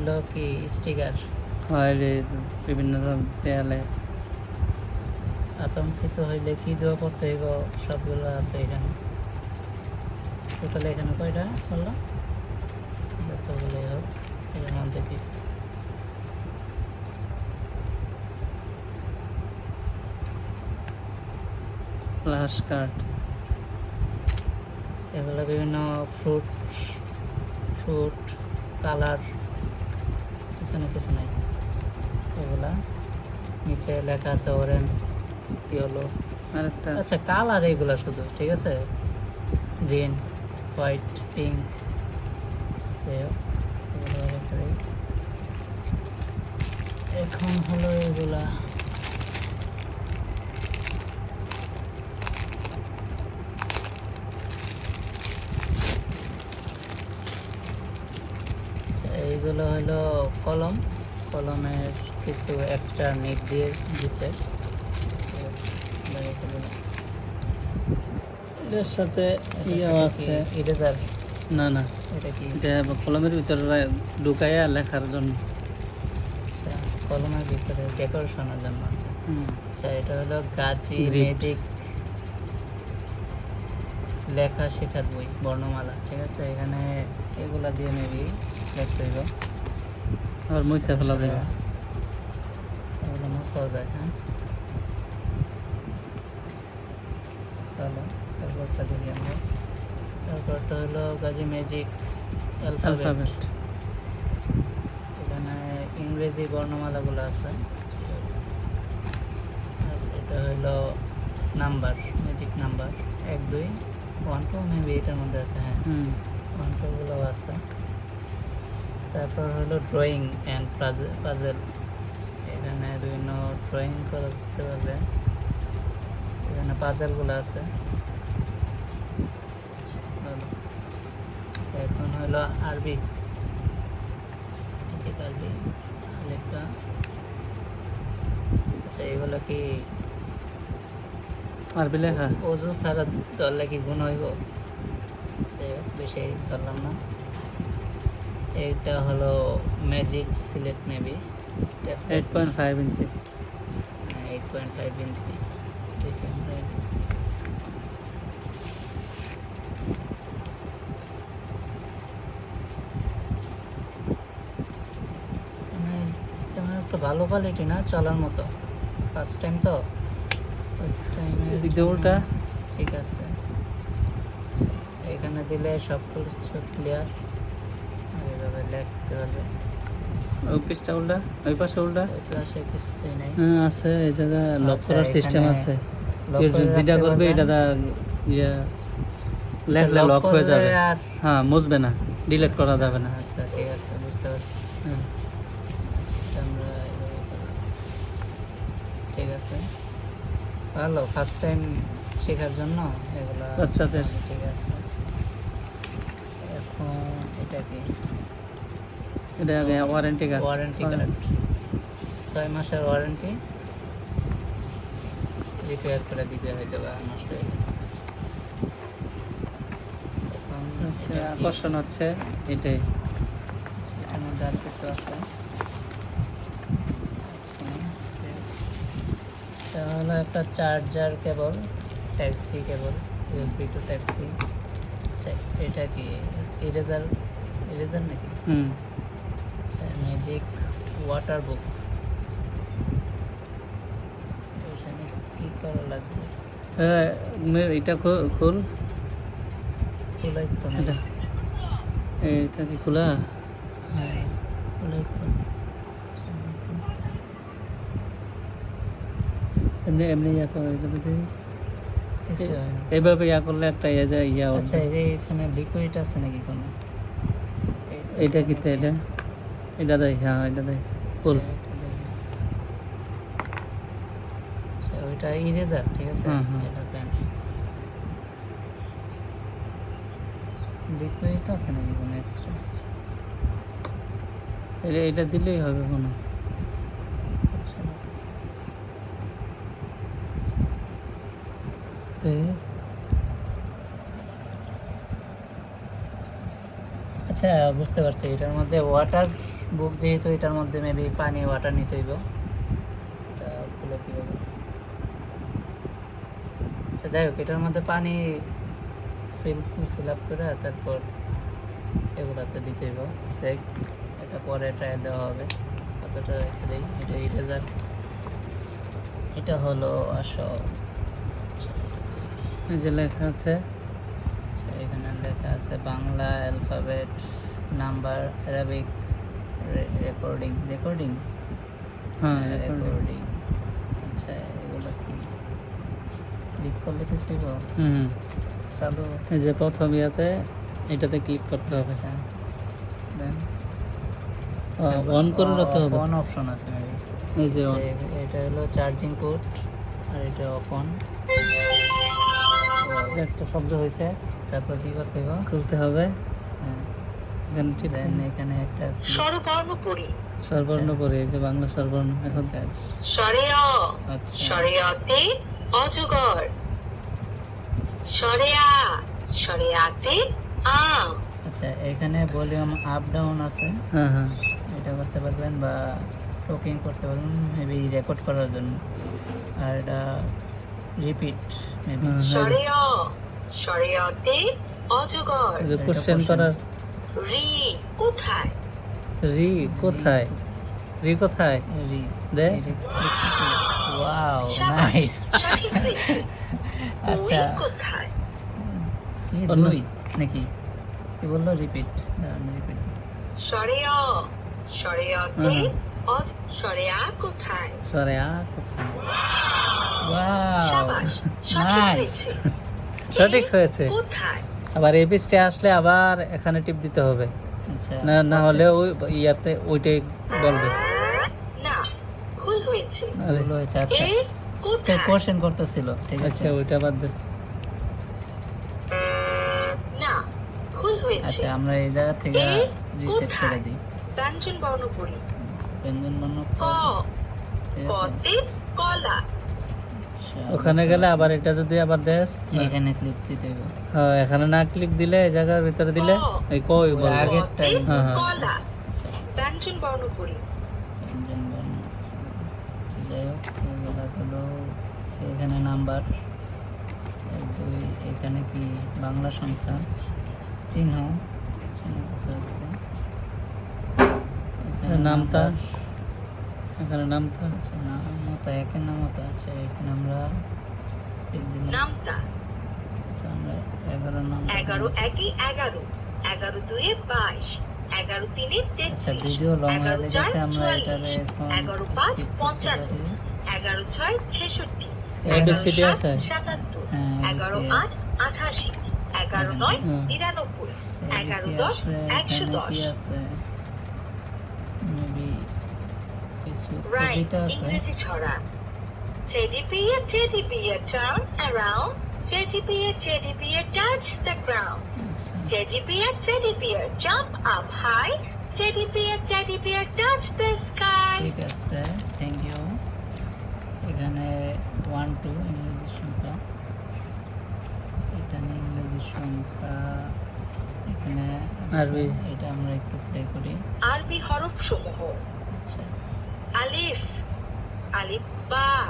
হলো কি স্টিকার। হয় রে, বিভিন্ন দেয়ালে আতঙ্কিত হইলে কি দেওয়া পড়তে হইব সবগুলো আছে এখানে। টোটাল এখানে কয়টা বললো? যতগুলোই হোক এর মধ্যে কি ফ্ল্যাশ কার্ড, এগুলো বিভিন্ন ফ্রুট কালার, কিছু না কিছু নাই। এগুলা নিচে লেখা আছে অরেঞ্জ, ইয়েলো, আরেকটা আচ্ছা কালার এগুলা শুধু, ঠিক আছে, গ্রিন, হোয়াইট, পিঙ্ক। এখন হলো এগুলা এইগুলো হলো কলমের কিছু এক্সট্রা নিট দিয়ে দিছে। এটার সাথে ইয়ে আছে ইরেজার, না না, এটা কি? এটা কলমের ভিতরে ঢুকাইয়া লেখার জন্য। আচ্ছা, কলমের ভিতরে ডেকোরেশনের জন্য। আচ্ছা, এটা হলো গাজি Grid. ম্যাজিক লেখা শেখার বই, বর্ণমালা, ঠিক আছে। এখানে এগুলা দিয়ে মেবি লিখতে হইব। আবার মুছে ফেলা যাবে। এগুলো মোছাও যায়, হ্যাঁ। চলো তারপরটা দেখি আমরা। তারপরটা হলো গাজি ম্যাজিক অ্যালফাবেট। এখানে ইংরেজি বর্ণমালাগুলো আছে। আর এটা হলো নাম্বার, ম্যাজিক নাম্বার 1 2 1 2 মেবি এটার মধ্যে আছে, হ্যাঁ 1 2 গুলো আছে। তারপর হলো ড্রয়িং অ্যান্ড পাজেল, এখানে বিভিন্ন ড্রয়িং করতে পারবে। এখানে পাজেলগুলো আছে। এখন হলো আরবি, ম্যাজিক আরবি লেখা। আচ্ছা, এগুলো কি আরবি লেখা? ওজু ছাড়া ধরলে কি গুণ হইব? বেশি ধরলাম না। এইটা হলো ম্যাজিক সিলেট মেবি 8.5 ইঞ্চি। 8.5 ইঞ্চি। দেখি আমরা মানে তেমন একটা ভালো কোয়ালিটি না, চলার মতো। ফার্স্ট টাইম তো, ফার্স্ট টাইমে এদিক দিয়ে উল্টা। ঠিক আছে, এখানে দিলে সব কিছু ক্লিয়ার, আর এভাবে লিখতে পারবে। ওই পিসটা উল্টা, ওই পাশে উল্টা। ওই পাশে কিছুই নাই। হ্যাঁ আছে, এই জায়গা লক আচ্ছা, করার সিস্টেম এখানে আছে। লক কেউ করে যেটা রাখতে করবে পারবেন। এটা ইয়া লেখলে লক লক হয়ে করলে যাবে। আর হ্যাঁ, মুছবে না, ডিলিট করা যাবে না। আচ্ছা ঠিক আছে, বুঝতে পারছি। হ্যাঁ। আচ্ছা, আমরা এভাবে করলাম। ঠিক আছে, ভালো ফার্স্ট টাইম শেখার জন্য এগুলা বাচ্চাদের। ঠিক আছে। এখন এটা কি? এটা আগে ওয়ারেন্টি কার্ড। ওয়ারেন্টি কার্ড, 6 মাসের ওয়ারেন্টি। রিপেয়ার করে দিবে হয়তো বা নষ্ট হয়ে গেলে। এখন আচ্ছা, এটা কি? আকর্ষণ হচ্ছে এটাই। এটার মধ্যে আর কিছু আছে? এটা হলো একটা charger cable, type C cable, USB to type C. আচ্ছা, এটা কি ইরেজার নাকি? আচ্ছা, ম্যাজিক ওয়াটার বুক, এখানে কি করা লাগবে? এটা খুল। খোলাই তো না। এটা এটা কি খোলা? হ্যাঁ, খোলাই তো। আচ্ছা, দেখি। এমনি এমনি ইয়া করে এটা দেখি। কিছু হয় না। এইভাবে ইয়া করলে একটা ইয়ে যায় ইয়া আচ্ছা, উঠবে। এই যে এখানে লিকুইড আছে নাকি কোনো? এটা কি এটা? এটা দেয়, হ্যাঁ এটা দেয়। ফুল। আচ্ছা, ওইটা ইরেজার, ঠিক আছে। হ্যাঁ, হ্যাঁ। এটা পেন। লিকুইড আছে নাকি কোনো এক্সট্রা? এটা দিলেই হবে কোনো। আচ্ছা না তো। আচ্ছা, বুঝতে পারছি, এটার মধ্যে ওয়াটার বুক যেহেতু এটার মধ্যে মেবি পানি ওয়াটার নিতে হইব, এটা খুলে কি হবে। আচ্ছা যাই হোক, এটার মধ্যে পানি ফিল আপ করে তারপর এগুলাতে দিতে হইব। দেখ এটা পরে ট্রাই দেওয়া হবে, কতটা রেখে দিই। এটা ইরেজার, এটা হলো আসল। এই যে লেখা আছে, আচ্ছা, এখানে লেখা আছে Bangla alphabet, number, Arabic, recording. হ্যাঁ রেকর্ডিং। রেকর্ডিং। আচ্ছা এগুলো কি ক্লিক করলে কিছু হইব? হুম, চালু। এই যে প্রথম ইয়াতে এটাতে ক্লিক করতে হবে, আচ্ছা দেন অন করে রাখতে হবে। অন অপশন আছে মেবি। এই যে on। এটা হলো চার্জিং পোর্ট আর এটা অফ অন। যে একটা শব্দ হয়েছে, তারপর কি করতে হবে? খুলতে হবে। হ্যাঁ, এখানে টিপ দেন এখানে একটা স্বরবর্ণ পড়ি। স্বরবর্ণ পড়ে, এই যে বাংলা স্বরবর্ণ এখন। আচ্ছা স্বরে অ, আচ্ছা স্বরে অতে অজগর। স্বরে আ, স্বরে আতে আম। আচ্ছা, এখানে ভলিউম আপ ডাউন আছে, হ্যাঁ হ্যাঁ, এটা করতে পারবেন বা টকিং করতে পারবেন মেবি রেকর্ড করার জন্য। আর এটা রিপিট মেবি। হ্যাঁ, স্বরে অ, স্বরে অতে অজগর। এই যে এটা কোশ্চেন question। করার। রি কোথায়? রি কোথায়, রি কোথায় রি দে। ওয়াও সাবাস, নাইস। সঠিক হয়েছে। আচ্ছা ওই কোথায়? কি অন্য- দুই নাকি কি বললো? Repeat, repeat. স্বরে অ, স্বরে অতে হুম। অজ, স্বরে আ কোথায়? সরে আ কোথায়। ওয়াও সাবাস, সঠিক নাইস। হয়েছে। সঠিক হয়েছে। কোথায়? আবার এই পৃষ্ঠে আসলে আবার এখানে টিপ দিতে হবে, আচ্ছা না না হলে ওই ইয়াতে ওইটাই বলবে। না, ভুল হয়েছে। আরে, ভুল হয়েছে। আচ্ছা এর আচ্ছা কোথায়? কোশ্চেন করতেছিল, ঠিক আছে। আচ্ছা ওইটা বাদ দে। না, ভুল হয়েছে। আচ্ছা আমরা এই জায়গা থেকে এ রিসেট করে কোথায়? দিই। ব্যঞ্জন বর্ণ পড়ি। ব্যঞ্জন বর্ণ ক, ঠিক আছে। কতে কলা। আচ্ছা, ওখানে বুঝতে গেলে পারছি। আবার এটা যদি আবার দেস, এখানে ক্লিক দিতে হবে। হ্যাঁ এখানে না ক্লিক দিলে এই জায়গার ভিতরে দিলে এই কই ওই বলবে। আগে- কতে আগেরটাই। হ্যাঁ, হ্যাঁ। কলা। আচ্ছা ব্যঞ্জন বর্ণ পড়ি। ব্যঞ্জন বর্ণ। আচ্ছা, যাই হোক এগুলা হলো এখানে নাম্বার, দুই, এখানে কি বাংলা সংখ্যা, চিহ্ন, চিহ্ন কিছু আছে। এখানে নামতা। নাম্বার। এখানে নামটা আচ্ছা নামতা, একের নামতা। আচ্ছা এখানে আমরা টিক দিলাম। নামতা। আচ্ছা আমরা 11 নাম 11 একে 11, 11 দুয়ে 22, 11 তিনে আচ্ছা 33, ভিডিও লং হয়ে 11 গেছে, চার আমরা 44, এটারে এখন 11 পাঁচ skip করতে 55, পারি। 11 ছয় 66, ABCD 11 আছে? সাত 77, হ্যাঁ, 11 ABCD আট 88, 11 নয় হুম। 99, আচ্ছা, 11 ABC 10 আছে, এখানে কি 110। আছে? মেবি কিছু রাইট, কবিতা আছে। ইংরেজি ছড়া। Teddy bear, turn around. Teddy bear, touch the ground. আচ্ছা Teddy bear, jump up high. Teddy bear, touch the sky. ঠিক আছে, থ্যাংক ইউ। এখানে 1 2 ইংরেজি সংখ্যা, এখানে ইংরেজি সংখ্যা, এখানে আরবি। এটা আমরা একটু প্লে করি। আরবি হরফ সমূহ। আচ্ছা আলিফ, আলিফ বা,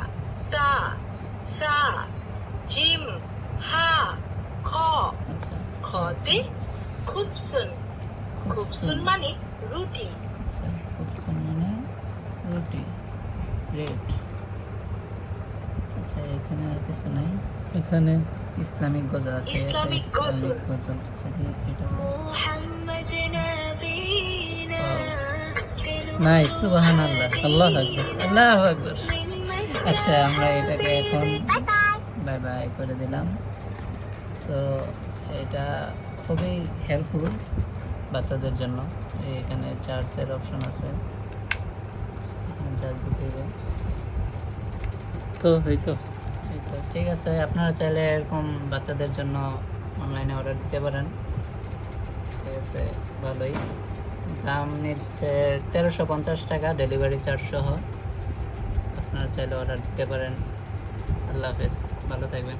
তা, সা, জিম, হা, খ। আচ্ছা খতে খুবসুন। খুবসুন মানে রুটি। আচ্ছা খুব মানে রুটি, রেড। আচ্ছা এখানে আর কিছু নাই। এখানে ইসলামিক গজল আছে, এটা ইসলামিক গজল। ইসলামিক গজল আছে, এটা আছে। মুহাম্মদ নবীনা নাইস, সুবহানাল্লাহ, আল্লাহ আকবার। আল্লাহু আকবার। আচ্ছা আমরা এটাকে এখন বাই বাই করে দিলাম। সো এটা খুবই হেল্পফুল বাচ্চাদের জন্য। এখানে চার্জের অপশন আছে, এখানে চার্জ দিতে হবে। তো এই তো এই তো ঠিক আছে, আপনারা চাইলে এরকম বাচ্চাদের জন্য অনলাইনে অর্ডার দিতে পারেন। ঠিক আছে, ভালোই দাম নিচ্ছে 1350 টাকা, ডেলিভারি চার্জ সহ। আপনারা চাইলে অর্ডার দিতে পারেন। আল্লাহ হাফেজ, ভালো থাকবেন।